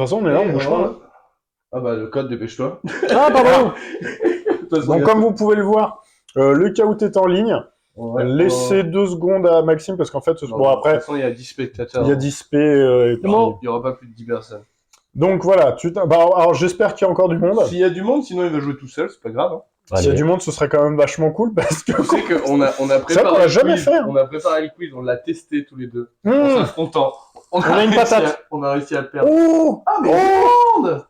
façon, on est là, on bouge pas. Ah bah, le code, dépêche-toi. Ah, pardon. Donc, comme vous pouvez le voir, le caout est en ligne. Ouais, Laissez 2 secondes à Maxime, parce qu'en fait, non, bon, de après, toute façon, il y a 10 spectateurs. il y a 10 P. Et puis... Il n'y aura pas plus de 10 personnes. Donc, voilà. Alors, j'espère qu'il y a encore du monde. S'il y a du monde, sinon il va jouer tout seul, c'est pas grave. Hein. S'il y a du monde, ce serait quand même vachement cool, parce que... Tu sais qu'on a préparé qu'on l'a jamais fait. Hein. On a préparé le quiz, on l'a testé tous les deux. En s'affrontant. On a une patate. On a réussi à le perdre. Oh, ah, mais il y a du monde.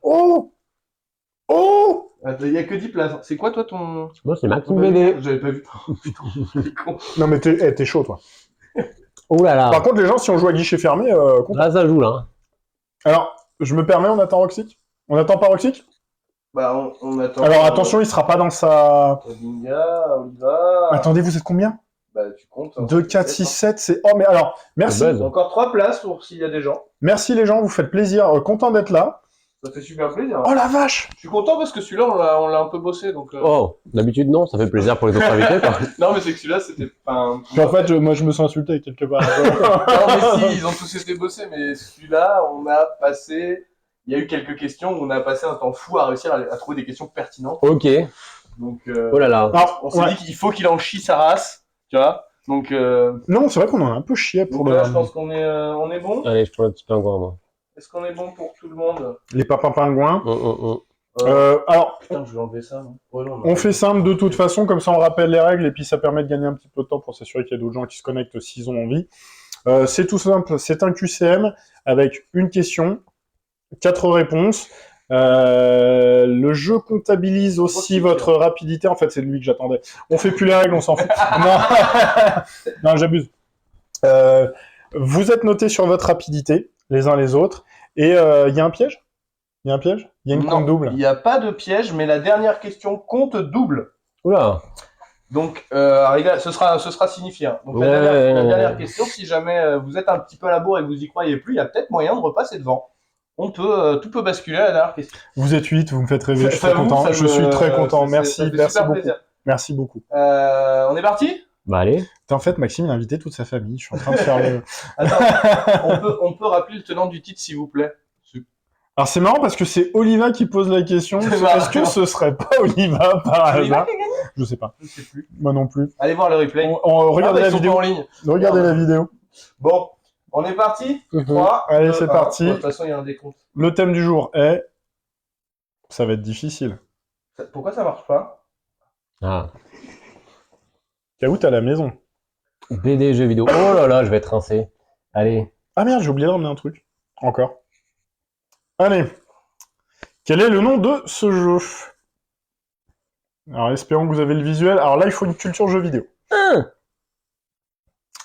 Oh. Il y a que 10 places. C'est quoi, toi, ton... Moi, c'est Maxime BD. J'avais pas vu. Putain, c'est con. Non, mais t'es chaud, toi. Oh là là. Par contre, les gens, si on joue à guichet fermé... Là, ça joue, là. Alors, je me permets, on attend Roxic. On attend pas Roxic? Bah, on attend... Alors, attention, il sera pas dans sa... Odinga, Oliva... Attendez, vous êtes combien? Bah, tu comptes. Hein, 2, 4, 6, 7, c'est... Oh, mais alors, merci. Encore 3 places pour s'il y a des gens. Merci les gens, vous faites plaisir. Content d'être là. Ça fait super plaisir. Oh la vache! Je suis content parce que celui-là, on l'a un peu bossé, donc... Oh, d'habitude, non, ça fait plaisir pour les autres invités, quoi. Non, mais c'est que celui-là, c'était pas un... Puis en fait, moi, je me sens insulté quelque part. Non, mais si, ils ont tous été bossés, mais celui-là, on a passé... Il y a eu quelques questions où on a passé un temps fou à réussir à trouver des questions pertinentes. Ok. Donc, oh là là. Alors, on s'est dit qu'il faut qu'il en chie sa race, tu vois. Donc, non, c'est vrai qu'on en a un peu chié pour là, je pense qu'on est bon. Allez, je prends un petit pingouin, moi. Est-ce qu'on est bon pour tout le monde? Les papins pingouins. Alors, putain, je vais enlever ça. Non on fait simple de toute façon, comme ça on rappelle les règles et puis ça permet de gagner un petit peu de temps pour s'assurer qu'il y a d'autres gens qui se connectent s'ils ont envie. C'est tout simple, c'est un QCM avec une question, 4 réponses. Le jeu comptabilise aussi votre rapidité. En fait, c'est lui que j'attendais. On fait plus les règles, on s'en fout. Non, j'abuse. Vous êtes notés sur votre rapidité, les uns les autres. Et il y a un piège? Il y a un piège? Il y a une compte double? Il n'y a pas de piège, mais la dernière question compte double. Oula. Donc, ce sera signifié. Hein. Donc, la dernière question, si jamais vous êtes un petit peu à la bourre et que vous y croyez plus, il y a peut-être moyen de repasser devant. Tout peut basculer à la dernière question. Vous êtes 8, vous me faites rêver, je suis très content. Je suis très content, merci beaucoup. Plaisir. Merci beaucoup. On est parti? Bah allez. En fait, Maxime, il a invité toute sa famille. Je suis en train de faire le... Attends, on peut rappeler le tenant du titre, s'il vous plaît. Alors c'est marrant parce que c'est Oliva qui pose la question. Est-ce que ce serait pas Oliva par hasard? Je sais pas. Je sais plus. Moi non plus. Allez voir le replay. Regardez la vidéo. En ligne. Regardez la vidéo. Bon, on est parti. 3, allez, c'est parti. De toute façon, il y a un décompte. Le thème du jour est... Ça va être difficile. Pourquoi ça marche pas? Ah. Caout à la maison. BD jeux vidéo. Oh là là, je vais être rincé. Allez. Ah merde, j'ai oublié de ramener un truc. Encore. Allez. Quel est le nom de ce jeu? Alors, espérons que vous avez le visuel. Alors là, il faut une culture jeu vidéo.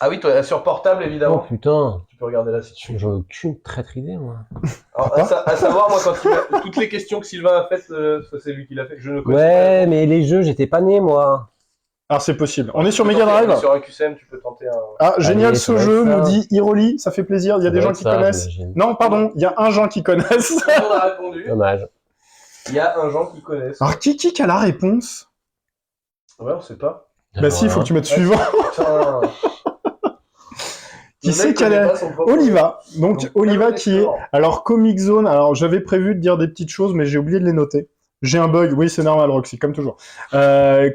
Ah oui, toi, sur portable, évidemment. Oh putain. Tu peux regarder là si tu veux. J'ai aucune traître idée, moi. Alors, à savoir, moi, toutes les questions que Sylvain a faites, c'est lui qui l'a fait. Je ne connais ouais, pas. mais les jeux, j'étais pas né, moi. Alors, c'est possible. On est sur Mega Drive. Sur un QCM, tu peux tenter un... Ah, génial, allez, ce jeu, nous dit Iroli. Ça fait plaisir. Il y a des gens qui connaissent. Non, pardon, il y a un gens qui connaissent. Tout le monde a répondu. Dommage. Il y a un gens qui connaissent. Alors, qui a la réponse? Ouais, on sait pas. Bah si, il faut que tu mettes suivant. Putain. Qui sait qu'elle est... Oliva. Donc Oliva qui est... Alors, Comic Zone, alors j'avais prévu de dire des petites choses, mais j'ai oublié de les noter. J'ai un bug, oui, c'est normal, Roxy, comme toujours.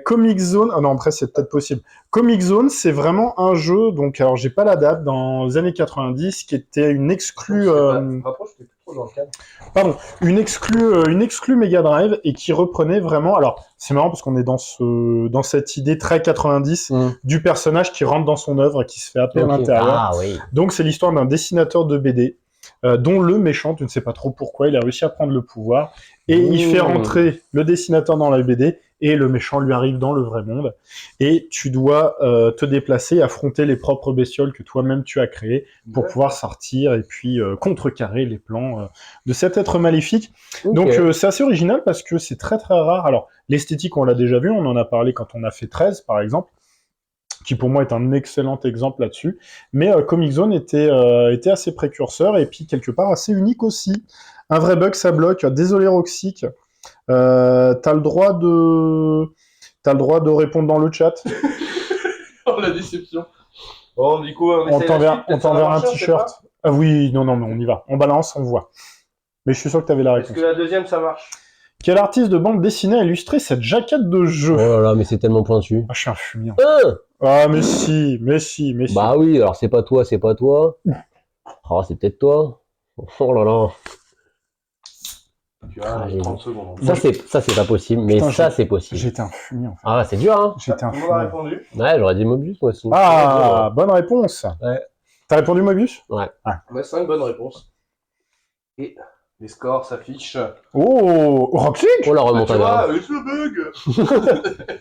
Comic Zone, non, après, c'est peut-être possible. Comic Zone, c'est vraiment un jeu, donc, alors, j'ai pas la date, dans les années 90, qui était une exclue... Rapproche, t'es plus trop dans le cadre. Pardon, une exclue Mega Drive, et qui reprenait vraiment... Alors, c'est marrant, parce qu'on est dans cette idée très 90, du personnage qui rentre dans son œuvre, qui se fait happer à l'intérieur. Ah, oui. Donc, c'est l'histoire d'un dessinateur de BD, dont le méchant, tu ne sais pas trop pourquoi, il a réussi à prendre le pouvoir, et il fait rentrer le dessinateur dans la BD, et le méchant lui arrive dans le vrai monde, et tu dois te déplacer, affronter les propres bestioles que toi-même tu as créées, pour pouvoir sortir, et puis contrecarrer les plans de cet être maléfique. Donc c'est assez original, parce que c'est très très rare. Alors, l'esthétique, on l'a déjà vu, on en a parlé quand on a fait 13, par exemple, qui pour moi est un excellent exemple là-dessus, mais Comic Zone était assez précurseur, et puis quelque part assez unique aussi. Un vrai bug, ça bloque. Désolé Roxic, t'as le droit de répondre dans le chat. Oh la déception. Bon, du coup, on t'enverra un t-shirt. Ah oui, non, mais on y va. On balance, on voit. Mais je suis sûr que tu avais la Est-ce réponse. que la deuxième, ça marche? Quel artiste de bande dessinée a illustré cette jaquette de jeu? Oh là là, mais c'est tellement pointu. Ah, je suis un fumier. Hein. Ah, mais si, mais si, mais si. Bah oui, alors c'est pas toi, c'est pas toi. Oh, c'est peut-être toi. Oh là là. Tu as Ah, j'ai 30 secondes. Ça c'est pas possible, mais Putain, ça c'est possible. J'étais un fumier, en fait. Ah, c'est dur, hein. J'étais un Tout le monde a fumier. répondu. Ouais, j'aurais dit Mobius, moi aussi. Ah, bonne réponse. Ouais. T'as répondu Mobius? Ouais. On a 5 bonnes réponses. Et les scores s'affichent. Oh, Rock League. Oh la Tu remontada. vois, ce bug.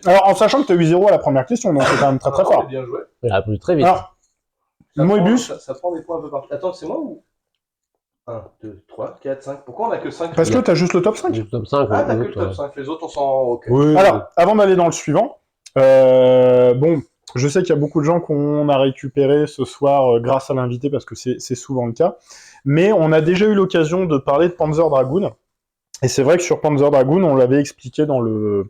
Alors, en sachant que t'as eu 0 à la première question, donc c'est quand même très très Ah, fort. bien joué. Il a répondu très vite. Alors, Ça Moebius. prend- ça prend des points un peu partout. Attends, c'est moi ou 1, 2, 3, 4, 5. Pourquoi on a que 5? Parce que t'as juste le top 5. Du top 5, Ah, t'as que les le autres, top 5. Les autres, on s'en. Ok. Oui. Alors, avant d'aller dans le suivant, bon, je sais qu'il y a beaucoup de gens qu'on a récupéré ce soir grâce à l'invité, parce que c'est souvent le cas, mais on a déjà eu l'occasion de parler de Panzer Dragoon, et c'est vrai que sur Panzer Dragoon, on l'avait expliqué dans les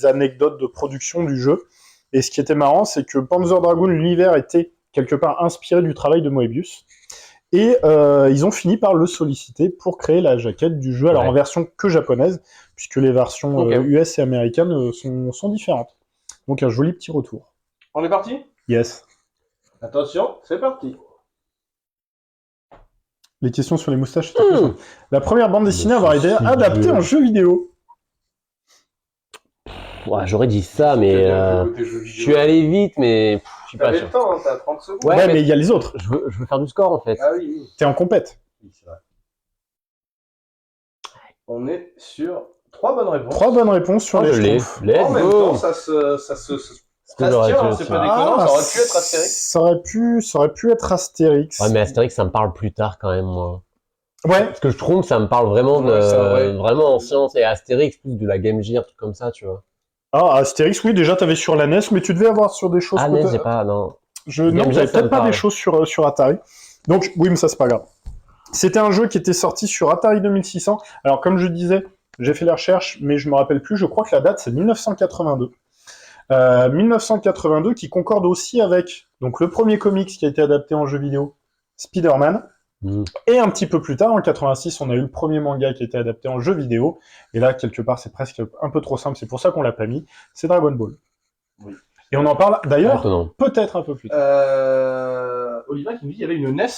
anecdotes de production du jeu, et ce qui était marrant, c'est que Panzer Dragoon, l'univers était quelque part inspiré du travail de Moebius, et ils ont fini par le solliciter pour créer la jaquette du jeu, alors Ouais. en version que japonaise, puisque les versions Ok. US et américaines sont différentes. Donc un joli petit retour. On est parti? Yes. Attention, c'est parti. Les questions sur les moustaches, c'était plus simple. La première bande dessinée à avoir été adaptée en jeu vidéo. Ouais, j'aurais dit ça, mais je suis allé vite, mais je suis pas T'avais sûr. le temps, hein, t'as 30 secondes. Ouais, Ouais, mais- mais il y a les autres. Je veux faire du score en fait. Ah oui, oui. T'es en compète. Oui, c'est vrai. On est sur 3 bonnes réponses. 3 bonnes réponses sur Oh, les je l'ai. schtroumpfs. Let's En même go. temps, ça se que j'aurais tient, hein, dû c'est aussi. pas déconnant, ça aurait pu être Astérix. Ça aurait pu être Astérix. Ouais, mais Astérix, ça me parle plus tard quand même, moi. Ouais. Parce que je trouve que ça me parle vraiment Ouais, c'est vrai. vraiment en science. Et Astérix, plus de la Game Gear, truc comme ça, tu vois. Ah, Astérix, oui, déjà t'avais sur la NES, mais tu devais avoir sur des choses Ah, mais peut-être- j'ai pas, non. Non, Game t'avais Gear, ça peut-être me pas parle. des choses sur Atari. Donc, oui, mais ça, c'est pas grave. C'était un jeu qui était sorti sur Atari 2600. Alors, comme je disais, j'ai fait la recherche, mais je me rappelle plus. Je crois que la date, c'est 1982. 1982, qui concorde aussi avec donc le premier comics qui a été adapté en jeu vidéo, Spider-Man. Mm. Et un petit peu plus tard, en 86, on a eu le premier manga qui a été adapté en jeu vidéo. Et là, quelque part, c'est presque un peu trop simple. C'est pour ça qu'on l'a pas mis. C'est Dragon Ball. Oui. Et on en parle d'ailleurs Étonnant. peut-être un peu plus tard. Oliva qui me dit qu'il y avait une NES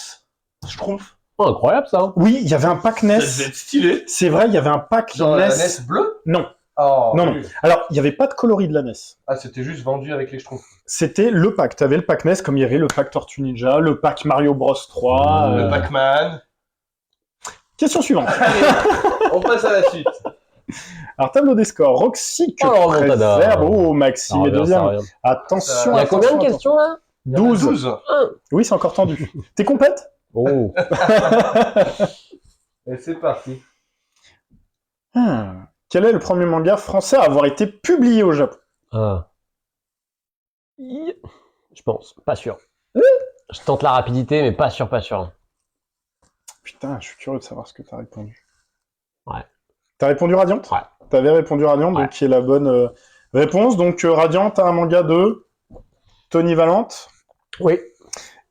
Schtroumpf. Oh, incroyable ça. Hein. Oui, il y avait un pack Ça devait NES. être stylé. C'est vrai, il y avait un pack Genre NES. la NES bleue. Non. Oh, Non, oui. Alors, il n'y avait pas de coloris de la NES. Ah, c'était juste vendu avec les Schtroumpfs. C'était le pack. Tu avais le pack NES, comme il y avait le pack Tortue Ninja, le pack Mario Bros 3. Le Pac-Man. Question suivante. On passe à la suite. Alors, tableau des scores. Roxy que Oh, la remontada. préserve. Oh, Maxime est deuxième. Attention, Il y a combien de attention, questions là? 12. 12. Oui, c'est encore tendu. T'es compète? Oh. Et c'est parti. Quel est le premier manga français à avoir été publié au Japon? Ah. Je pense, pas sûr. Je tente la rapidité, mais pas sûr, pas sûr. Putain, je suis curieux de savoir ce que t'as répondu. Ouais. T'as répondu Radiant? Ouais. T'avais répondu Radiant, Ouais. donc qui est la bonne réponse. Donc Radiant, t'as un manga de Tony Valente. Oui.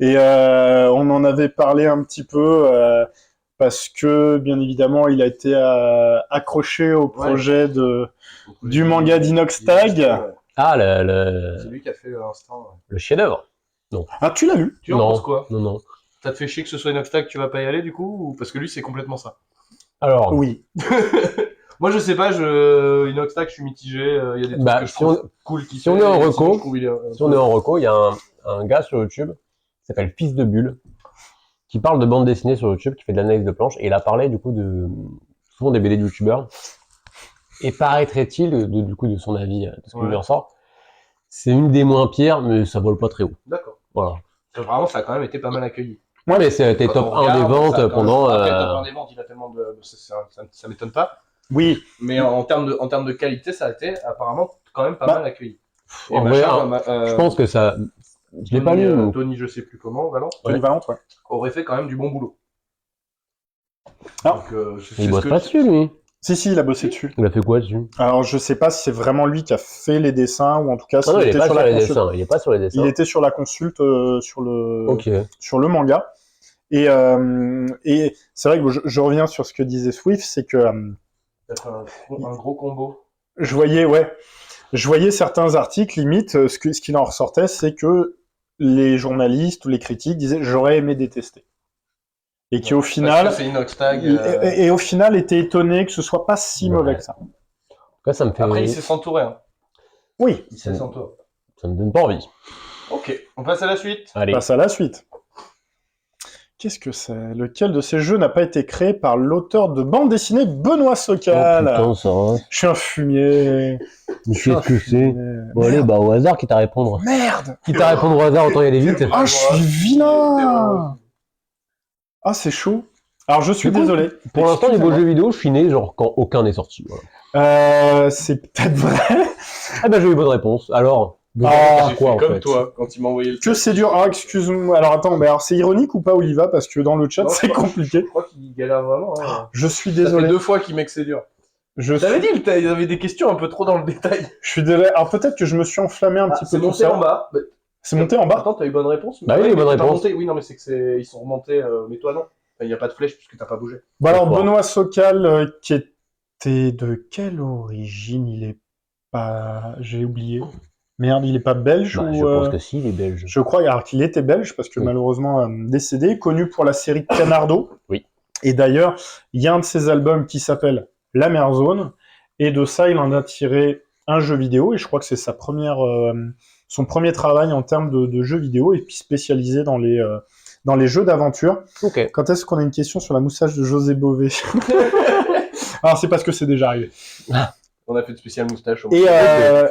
Et on en avait parlé un petit peu parce que, bien évidemment, il a été accroché au projet du manga d'Inoxtag. Ah, C'est lui qui a fait l'instant. le chef-d'œuvre. Ah, tu l'as vu? Tu en Non. penses quoi? Non, non. Ça te fait chier que ce soit Inoxtag, tu vas pas y aller du coup? Ou... Parce que lui, c'est complètement ça. Alors, Oui. Moi, je sais pas, Inoxtag, je suis mitigé. Il y a des trucs Bah, que je si on- trouve cool qui si on est en reco, reco, si on est en reco, il y a un gars sur YouTube qui s'appelle Fils de Bulle, qui parle de bande dessinée sur YouTube, qui fait de l'analyse de planches, et il a parlé du coup souvent des BD de youtubeurs. Et paraîtrait-il, du coup, de son avis, de ce qu'il Ouais. lui en sort, c'est une des moins pires, mais ça vole pas très haut. D'accord. Voilà. Vraiment, ça a quand même été pas mal accueilli. Ouais, mais c'était Quand top on 1 des regarde, ventes ça a quand pendant. même- Après, top 1 des ventes, il a tellement de. Ça m'étonne pas. Oui. Mais en termes de qualité, ça a été apparemment quand même pas Bah, mal accueilli. Et en machin, vrai, bah, je pense que ça. Je l'ai pas Tony, lu. mais- Tony, je sais plus comment, Valence, Tony Valente, ouais. aurait fait quand même du bon boulot. Ah. Donc, c'est Il ce bosse que- pas dessus, lui. Si, il a bossé dessus. Il a fait quoi dessus? Alors, je sais pas si c'est vraiment lui qui a fait les dessins ou en tout cas Ah s'il non, il est était pas sur sur la les consulte. dessins. Il est pas sur les dessins. Il était sur la consulte sur le Ok. manga. Et c'est vrai que je reviens sur ce que disait Swift, c'est que Ça fait un gros combo. je voyais certains articles, limite, ce qui en ressortait, c'est que les journalistes ou les critiques disaient j'aurais aimé détester. Et qui au final, Parce que c'est Inox Tag. et au final étaient étonnés que ce soit pas si mauvais que ça. En tout cas, ça me fait. Après, il sait s'entourer. Hein. Oui, Il sait s'entourer. Ça me donne pas envie. Ok, on passe à la suite. Allez. on passe à la suite. Qu'est-ce que c'est? Lequel de ces jeux n'a pas été créé par l'auteur de bande dessinée Benoît Socal? Putain, ça. Hein. Je suis un fumier. Mais qu'est-ce que c'est? Bon, allez, bah, au hasard, quitte à répondre. Merde! Quitte à répondre au hasard, autant y aller vite. Ah, je suis vilain! Ah, c'est chaud. Alors, je suis Du coup, désolé. Pour l'instant, niveau jeux vidéo, je suis né genre quand aucun n'est sorti. Voilà. C'est peut-être vrai. Ah bah, j'ai eu bonne réponse. Alors, J'ai quoi, fait en comme fait toi quand il m'a envoyé le Que c'est dur. Ah, excuse-moi. Alors, attends, mais alors, c'est ironique ou pas, Oliva? Parce que dans le chat, Non, c'est je crois- compliqué. Je crois qu'il galère vraiment. Hein. Je suis Ça fait désolé. 2 fois qu'il met que c'est dur. Je T'avais suis, dit, il y avait des questions un peu trop dans le détail. je suis désolé. Alors, peut-être que je me suis enflammé un petit C'est peu tout monté ça. en bas. Bah, C'est monté en bas. Attends, t'as eu bonne réponse? Bah oui, Ouais, bonne mais t'as réponse. remonté. Oui, non, mais c'est que ils sont remontés, mais toi non. Il n'y a pas de flèche puisque t'as pas bougé. Bon, alors, D'accord. Benoît Socal, qui était de quelle origine? Il est pas... J'ai oublié. Merde, il est pas belge Bah, ou... je pense que si, il est belge. Je crois alors qu'il était belge parce que Oui. malheureusement décédé, connu pour la série Canardo. Oui. Et d'ailleurs, il y a un de ses albums qui s'appelle La Mer Zone. Et de ça, il en a tiré un jeu vidéo. Et je crois que c'est son premier travail en termes de jeux vidéo et puis spécialisé dans les jeux d'aventure. Ok. Quand est-ce qu'on a une question sur la moustache de José Bové? Alors c'est parce que c'est déjà arrivé. On a fait de spécial moustache.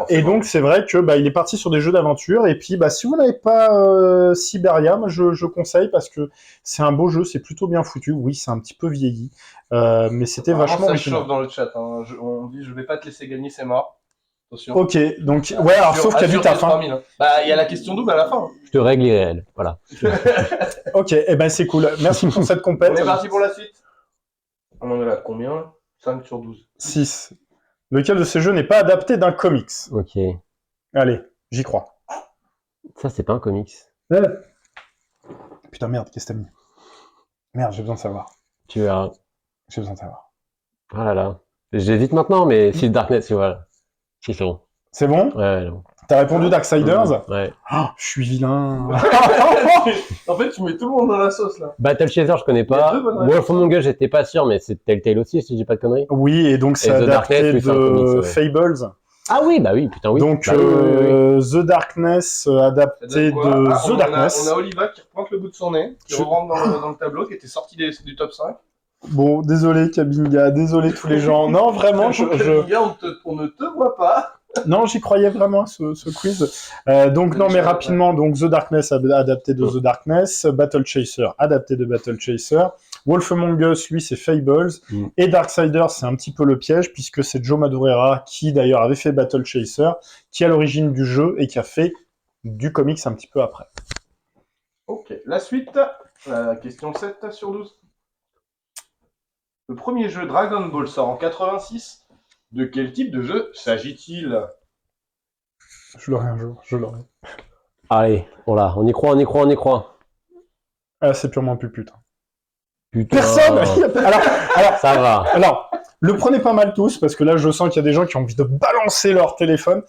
Et donc c'est vrai que il est parti sur des jeux d'aventure et puis si vous n'avez pas Siberia, moi je conseille parce que c'est un beau jeu, c'est plutôt bien foutu. Oui, c'est un petit peu vieilli, mais c'était vachement Ça original. chauffe dans le chat. Hein. On dit je vais pas te laisser gagner, c'est mort. Attention. Ok, donc ouais, alors sauf qu'il y a du taf. Hein. Hein. Bah il y a la question double à la fin. Je te règle irréel. Voilà. Ok, et ben c'est cool. Merci pour cette On compète. est parti pour la suite. On en est là combien? 5 sur 12. 6. Lequel de ces jeux n'est pas adapté d'un comics? Ok. Allez, j'y crois. Ça, c'est pas un comics. Putain merde, qu'est-ce que t'as mis? Merde, j'ai besoin de savoir. Tu verras. J'ai besoin de savoir. Ah là là. J'hésite maintenant, mais si Darkness, voilà. Si, c'est bon. C'est bon? Ouais, non. T'as répondu Darksiders? Ouais. Oh, je suis vilain. En fait, tu mets tout le monde dans la sauce là. Battle Chaser, je connais Il y a pas. deux bonnes réponses. Wolf Among Us, j'étais pas sûr, mais c'est Telltale aussi, si je dis pas de conneries. Oui, et donc c'est Et The adapté Darkness, oui, c'est un de comics, ouais. Fables. Ah oui, bah oui, putain, oui. Donc Bah oui. The Darkness, Ça adapté donne quoi de Ah, The Darkness. On a Oliva qui repointe le bout de son nez, qui Je- rentre dans le tableau, qui était sorti du top 5. Bon, désolé Kabinga, désolé tous les gens. Non, vraiment, Gars, on ne te voit pas. non, j'y croyais vraiment ce quiz. Donc non, mais rapidement, donc The Darkness adapté de The Darkness, Battle Chaser adapté de Battle Chaser, Wolf Among Us, lui, c'est Fables, et Darksiders, c'est un petit peu le piège puisque c'est Joe Madureira qui d'ailleurs avait fait Battle Chaser, qui est à l'origine du jeu et qui a fait du comics un petit peu après. Ok, la suite, la question 7 sur 12. Le premier jeu Dragon Ball sort en 86. De quel type de jeu s'agit-il? Je l'aurai un jour, je l'aurai. Allez, voilà, on y croit, on y croit, on y croit. Ah, c'est purement putain. Putain. Personne alors, Ça va. alors, le prenez pas mal tous, parce que là, je sens qu'il y a des gens qui ont envie de balancer leur téléphone.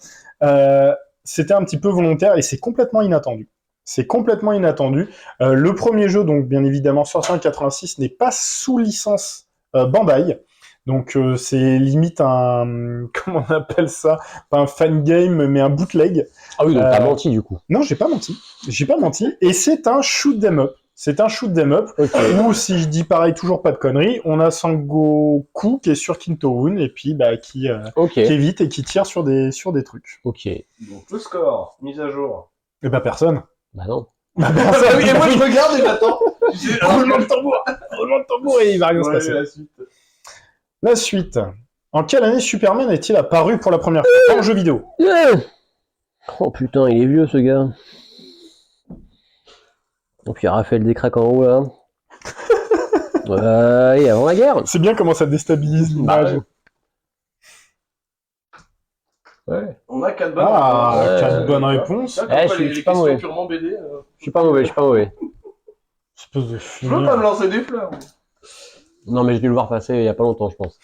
C'était un petit peu volontaire et c'est complètement inattendu. C'est complètement inattendu. Le premier jeu, donc bien évidemment sorti en 86, n'est pas sous licence Bandai. Donc c'est limite un... Comment on appelle ça? Pas un fan game, mais un bootleg. Ah oui, donc t'as menti du coup. Non, j'ai pas menti. J'ai pas menti. Et c'est un shoot 'em up. C'est un shoot 'em up. Ok. Ou si je dis pareil, toujours pas de conneries, on a Sangoku qui est sur Kinto-Rune et puis qui Ok. évite et qui tire sur des trucs. Ok. Donc le score, mise à jour. Et bah personne. Bah non. Bah personne. Oui, et moi je regarde et j'attends. Roulement de tambour. Roulement de tambour et il va rien se Ouais, passer. la suite. La suite. En quelle année Superman est-il apparu pour la première fois en jeu vidéo? Oh putain, il est vieux ce gars. Donc il y a Raphaël Descraques en haut là. Et avant la guerre. C'est bien comment ça déstabilise l'image. Ouais. On a 4 bonnes Ah, Ouais. 4 bonnes réponses. Ça, comme quoi, je suis les pas questions mauvais. purement BD. Je suis pas mauvais, je suis pas mauvais. Espèce de Je veux pas me lancer des fleurs. Non, mais j'ai dû le voir passer il y a pas longtemps, je pense.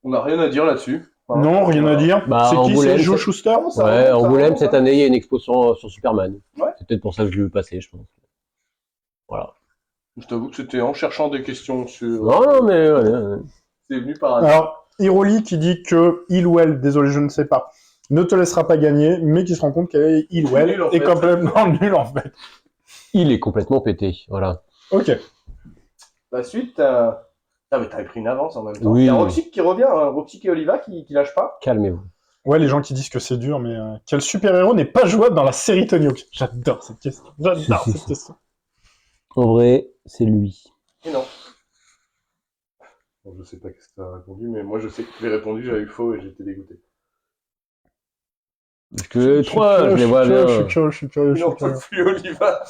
On n'a rien à dire là-dessus. Enfin, Non, rien à dire. Bah, c'est qui, Angoulême, c'est Joe c'est- Schuster? Ça Ouais, remonte, ça Angoulême, remonte, cette hein. année, il y a une expo sur Superman. Ouais. C'est peut-être pour ça que je l'ai vu passer, je pense. Voilà. Je t'avoue que c'était en cherchant des questions sur... Non, non, mais ouais. C'est venu par hasard. Alors, Hiroli qui dit que il ou elle, désolé, je ne sais pas, ne te laissera pas gagner, mais qui se rend compte qu'elle il ou elle Nul, en est fait. complètement nul en fait. Il est complètement pété, voilà. Ok. La suite, ah, mais t'avais pris une avance en même temps. Oui. Il y a Roxy qui revient, hein, Roxy et Oliva qui lâche pas. Calmez-vous. Ouais, les gens qui disent que c'est dur, mais quel super-héros n'est pas jouable dans la série Tony Hawk? J'adore cette question. J'adore cette question. En vrai, c'est lui. Et non. Bon, je sais pas qu'est-ce que t'as répondu, mais moi je sais que tu avais répondu, j'avais eu faux et j'étais dégoûté. Parce que les trois, je les vois bien. Je suis curieux. Non, pas plus Oliva.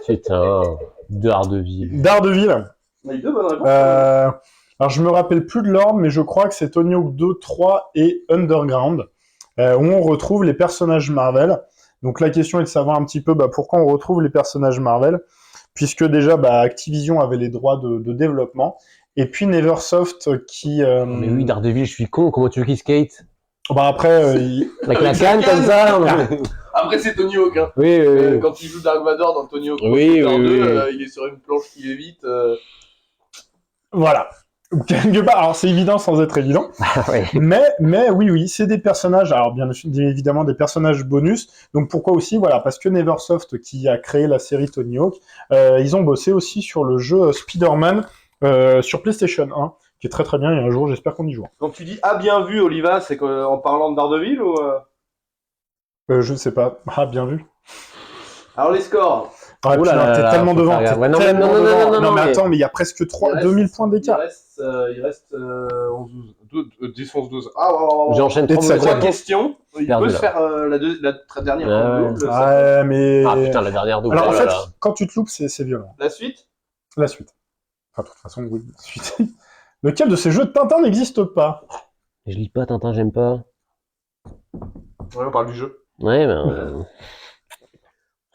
Putain, Daredevil. Daredevil. On a eu deux bonnes réponses. Alors, je me rappelle plus de l'ordre, mais je crois que c'est Tony Hawk 2, 3 et Underground, où on retrouve les personnages Marvel. Donc, la question est de savoir un petit peu pourquoi on retrouve les personnages Marvel, puisque déjà, Activision avait les droits de développement, et puis Neversoft qui... Mais oui, Daredevil, je suis con, comment tu veux qu'il skate? après, Avec la canne comme ça? Après, c'est Tony Hawk. Hein. Oui, oui, oui. Quand il joue Dark Vador dans Tony Hawk Oui, Pro oui, 2, oui. il est sur une planche qui évite. voilà. Quelque part, alors c'est évident sans être évident, Ouais. mais oui, c'est des personnages, alors bien évidemment des personnages bonus, donc pourquoi aussi, voilà, parce que Neversoft qui a créé la série Tony Hawk, ils ont bossé aussi sur le jeu Spider-Man sur PlayStation 1, qui est très très bien, et un jour j'espère qu'on y jouera. Quand tu dis ah bien vu, Oliva, c'est en parlant de Daredevil ou Je ne sais pas, bien vu. Alors les scores. Ah, Ouh là putain, là t'es là, tellement faut devant, faire t'es gaffe. Ouais, non, mais tellement non, non, devant. non, non, Non, mais mais- attends, mais il y a presque Il 2000 points d'écart. Il reste 11, 12, 10, 11, 12. Ah, oh, J'enchaîne Et de sa 32 trois quoi questions. Il Perdu, peut se là. faire la très dernière Ah, en ouais. double. Ouais, mais... Ah putain, la dernière double. Alors, en oh là fait, là. quand tu te loupes, c'est violent. La suite. La suite. Enfin, de toute façon, oui, la suite. Lequel de ces jeux de Tintin n'existe pas? Je lis pas Tintin, j'aime pas. Ouais, on parle du jeu. Ouais, ben.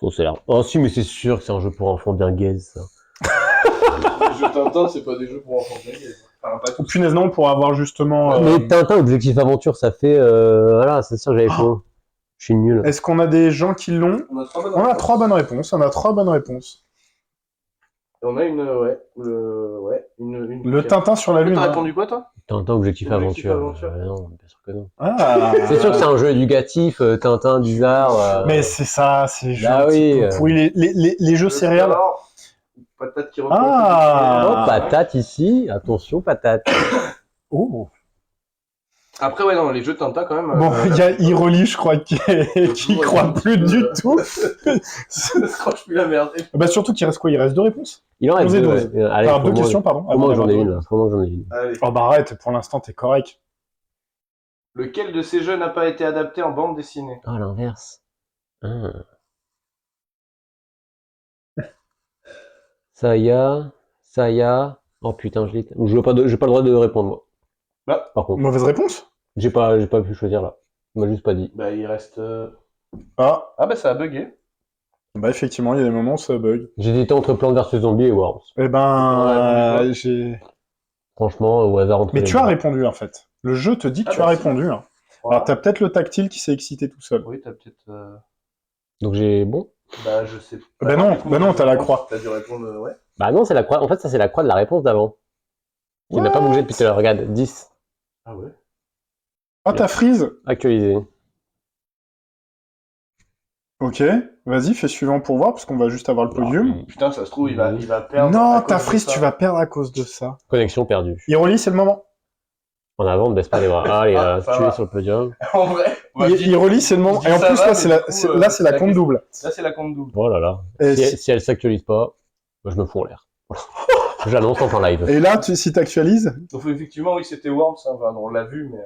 Oh, c'est l'air. Oh, si, mais c'est sûr que c'est un jeu pour enfants bien gaze, ça. Les jeux Tintin, c'est pas des jeux pour enfants. Enfin, pas Oh, tous. punaise, non, pour avoir justement... Mais Tintin, Objectif Aventure, ça fait. Voilà, c'est sûr que j'avais faux. Je suis nul. Est-ce qu'on a des gens qui l'ont? On a trois bonnes On a réponses. 3 bonnes réponses. On a 3 bonnes réponses. On a une, Le Tintin sur la Lune. T'as hein. répondu quoi, toi? Tintin, Objectif Objectif Aventure. Aventure. Non, bien sûr que non. Ah. C'est sûr que c'est un jeu éducatif, Tintin, bizarre. Mais c'est ça, c'est jeux Bah un petit oui, peu pourris. Les jeux céréales. Alors, patate qui reprend. Ah. Oh, patate ici. Attention, patate. Oh. Après, ouais, non, les jeux de Tintin, quand même. Bon, il y a Hiroli, je crois, qui croit plus du tout. Ça se croche plus la merde. Surtout qu'il reste quoi? Il reste 2 réponses? Il en reste 12 et deux. 12. Ouais. Allez, Enfin, faut 2 questions, pardon. Faut moins que j'en ai Avant une, là. Faut moins que j'en ai une. Allez. Oh arrête, pour l'instant t'es correct. Lequel de ces jeux n'a pas été adapté en bande dessinée? Oh, l'inverse. Ah. Saya. Oh putain, je l'ai. J'ai pas le droit de répondre, moi. Bah. Par contre, Mauvaise réponse? j'ai pas pu choisir là. Il m'a juste pas dit. Bah, il reste. Ah, Ah, bah, ça a bugué. effectivement, il y a des moments où ça bug. J'hésitais entre Plants vs Zombies et Worms. Ouais, j'ai... Franchement, au hasard entre Mais les tu deux. as répondu, en fait. Le jeu te dit que Ah, tu as bah, si. répondu. Hein. Voilà. Alors, t'as peut-être le tactile qui s'est excité tout seul. Oui, t'as peut-être. Donc j'ai bon. Bah, je sais pas. Bah non, t'as la croix. T'as dû répondre, ouais. Bah non, c'est la croix. En fait, ça c'est la croix de la réponse d'avant. Qui n'a pas bougé depuis tout à l'heure. Regarde, 10. Ah ouais. Ah, t'as freeze. Actualisé. Ok, vas-y, fais suivant pour voir, parce qu'on va juste avoir le podium. Putain, ça se trouve, il va perdre. à Non, cause t'as de freeze, ça. tu vas perdre à cause de ça. Connexion perdue. Hiroli, c'est le moment. En avant, ne baisse pas les bras. Allez, ça tu va. es sur le podium. En vrai. on va dire- Hiroli, c'est le moment. je dis Et en ça plus, va, là, mais c'est du la, coup, c'est là, c'est la compte question. double. Là, c'est la compte double. Oh là là. Et Si elle s'actualise pas, moi, je me fous en l'air. J'annonce en live. Et là, si t'actualises, Donc, effectivement, oui, c'était Worms, hein. Enfin, on l'a vu, mais.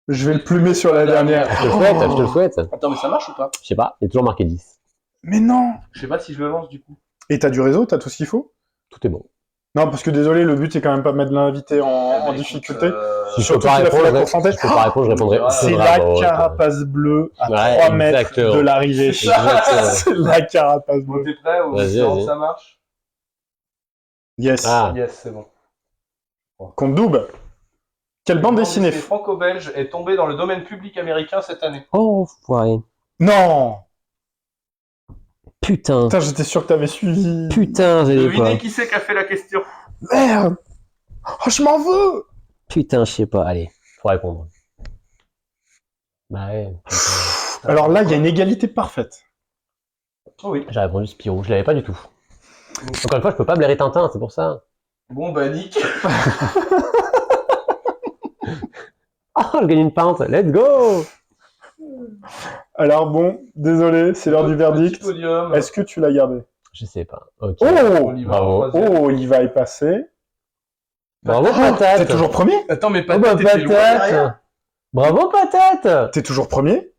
je vais le plumer sur la dernière. Je te le souhaite, je te le souhaite. Attends, mais ça marche ou pas? Je sais pas, il est toujours marqué 10. Mais non. Je sais pas si je le lance du coup. Et t'as du réseau, t'as tout ce qu'il faut? Tout est bon. Non, parce que désolé, le but c'est quand même pas mettre l'invité en difficulté. Si je peux Surtout pas qu'il a fait la répondre, course en tête. je peux pas répondre, je répondrai. C'est Faudra, la bon, carapace bleue à Ouais, 3 mètres exactement. de l'arrivée. Exactement. C'est la carapace Bon, bleue. t'es prêt ou Vas-y, non, vas-y. ça marche? Yes. Ah. Yes, c'est bon. Contre double. Quelle bande dessinée franco-belge est tombée dans le domaine public américain cette année? Oh, ouais. Non. Putain. Putain, j'étais sûr que t'avais suivi. Putain, j'ai pas. Devinez qui c'est qui a fait la question? Merde. Oh, je m'en veux. Putain, je sais pas. Allez, faut répondre. Bah ouais. putain. Alors là, il y a une égalité parfaite. Oh oui. J'ai répondu Spirou, je l'avais pas du tout. Encore une fois, je peux pas blairer Tintin, c'est pour ça. Bon, bah, Nick. Oh, je gagne une pinte, let's go! Alors bon, désolé, c'est l'heure du verdict. Petit podium. Est-ce que tu l'as gardé? Je sais pas. Ok. Oh, On y va en Bravo. troisième. oh, il va y passer. Bravo, Oh, patate! t'es toujours premier? Attends, mais Oh, bah, patate, t'étais loin derrière. patate! Bravo, patate! T'es toujours premier?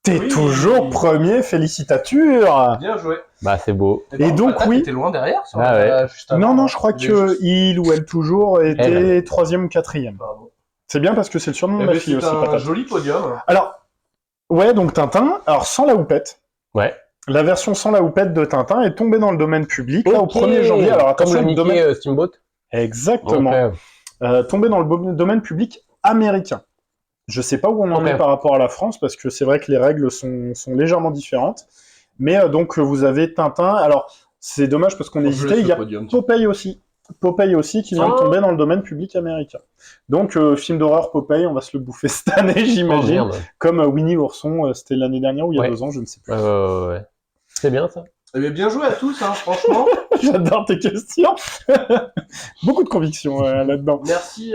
T'es Oui. toujours premier, félicitature! Bien joué. Bah, c'est beau. Et donc, patate, oui. T'étais loin derrière sur Ah ouais. juste avant, Non, non, hein. je crois Il est que juste- il ou elle toujours était Elle. 3e ou 4e. Bravo. C'est bien parce que c'est le surnom de Eh ma ben, fille c'est aussi, un patate. joli podium. Alors, ouais, donc Tintin, alors sans la houppette. Ouais. La version sans la houppette de Tintin est tombée dans le domaine public, là, au Ok. 1er janvier. Alors Comme attention, le Mickey domaine... Steamboat? Exactement. Ok. Tombée dans le domaine public américain. Je sais pas où on en Ok. est par rapport à la France, parce que c'est vrai que les règles sont légèrement différentes. Mais donc, vous avez Tintin. Alors, c'est dommage parce qu'on hésitait. Il y a Popeye aussi. Popeye aussi qui vient de Ah. tomber dans le domaine public américain. Donc, film d'horreur Popeye, on va se le bouffer cette année, Oh, j'imagine. merde. Comme Winnie l'ourson, c'était l'année dernière ou il y a Ouais. 2 ans, je ne sais plus. Ouais. C'est bien, ça. Eh bien, bien joué à tous, hein, franchement. J'adore tes questions. Beaucoup de conviction là-dedans. Merci,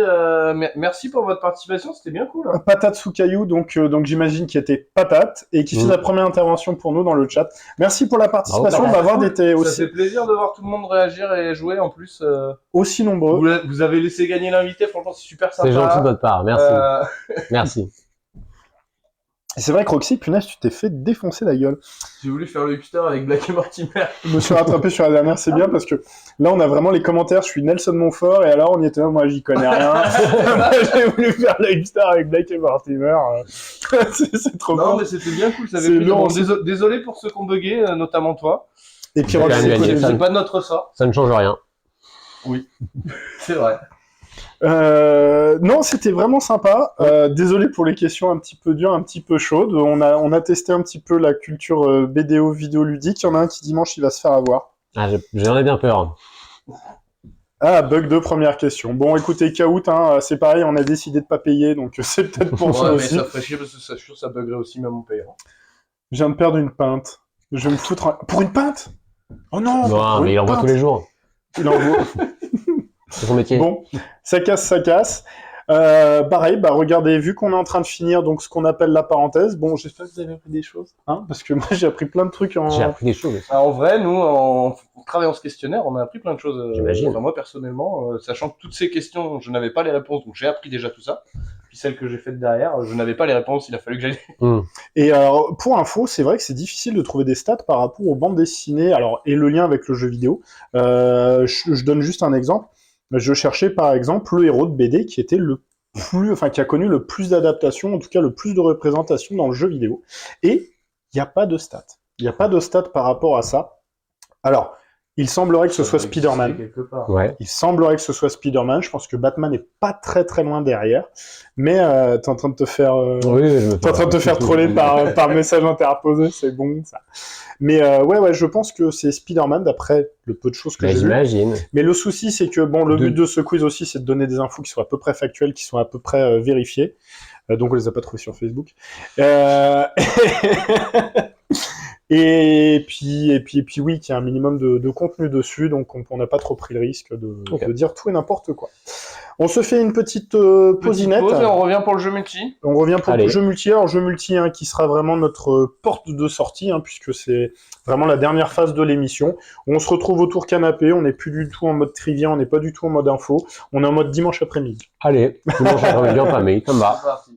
merci pour votre participation, c'était bien cool. Hein. Patate sous caillou, donc j'imagine qu'il était Patate et qui fait Mm. sa première intervention pour nous dans le chat. Merci pour la participation, Bravo, d'avoir Cool. été Ça aussi, fait plaisir de voir tout le monde réagir et jouer. En plus, aussi nombreux. vous avez laissé gagner l'invité, franchement, c'est super sympa. C'est gentil de votre part, merci. Merci. Et c'est vrai que Roxy, punaise, tu t'es fait défoncer la gueule. J'ai voulu faire le hipster avec Black et Mortimer. Je me suis rattrapé sur la dernière, c'est bien parce que là on a vraiment les commentaires, je suis Nelson Montfort et alors on y était là, moi j'y connais rien. Moi, j'ai voulu faire le hipster avec Blake et Mortimer. C'est trop Non, bien. mais c'était bien cool, ça C'est avait plaisir. long, Bon, désolé pour ceux qui ont bugué, notamment toi. Et puis J'ai quand Roxy, même gagné, connaît- ça. C'est pas de notre sort. Ça ne change rien. C'est vrai. Non, c'était vraiment sympa. Désolé pour les questions un petit peu dures, un petit peu chaudes. On a testé un petit peu la culture BDO vidéoludique. Il y en a un qui dimanche il va se faire avoir. Ah, j'en ai bien peur. Ah, bug de première question. Bon, écoutez, Kaout, hein, c'est pareil, on a décidé de pas payer, donc c'est peut-être pour ça Ouais, mais aussi. ça ferait chier parce que ça buggerait aussi même mon payant. Je viens de perdre une pinte. Je vais me foutre pour une pinte. Oh non. Non, pour mais une il envoie pinte. tous les jours. Il envoie. C'est son métier. Bon, ça casse, ça casse. Pareil, regardez, vu qu'on est en train de finir donc ce qu'on appelle la parenthèse, bon, j'espère que vous avez appris des choses, hein, parce que moi j'ai appris plein de trucs en... J'ai appris des choses. En vrai, nous, en travaillant ce questionnaire, on a appris plein de choses. J'imagine. Enfin, moi, personnellement, sachant que toutes ces questions, je n'avais pas les réponses, donc j'ai appris déjà tout ça. Puis celles que j'ai faites derrière, je n'avais pas les réponses, il a fallu que j'aille... Et alors, pour info, c'est vrai que c'est difficile de trouver des stats par rapport aux bandes dessinées, alors, et le lien avec le jeu vidéo. Je donne juste un exemple. Je cherchais par exemple le héros de BD qui était qui a connu le plus d'adaptations, en tout cas le plus de représentations dans le jeu vidéo. Et il n'y a pas de stats. Il n'y a pas de stats par rapport à ça. Alors, il semblerait que ce soit Spider-Man. Quelque part. Ouais. Il semblerait que ce soit Spider-Man. Je pense que Batman n'est pas très très loin derrière. Mais t'es en train de te faire... Oui, je me T'es en train de te faire troller par message interposé, c'est bon ça. Mais ouais, je pense que c'est Spider-Man d'après le peu de choses que Bah, j'ai vues. j'imagine. Mais le souci, c'est que bon, le De- but de ce quiz aussi, c'est de donner des infos qui soient à peu près factuelles, qui soient à peu près vérifiées. Donc on les a pas trouvées sur Facebook. Et puis oui, qu'il y a un minimum de contenu dessus, donc on n'a pas trop pris le risque de dire tout et n'importe quoi. On se fait une petite pausinette. Petite pause et on revient pour le jeu multi. On revient pour Allez. le jeu multi. Alors, jeu multi qui sera vraiment notre porte de sortie, puisque c'est vraiment la dernière phase de l'émission. On se retrouve autour canapé, on n'est plus du tout en mode trivia, on n'est pas du tout en mode info, on est en mode dimanche après-midi. Allez, dimanche après-midi en famille, ça me va. C'est parti.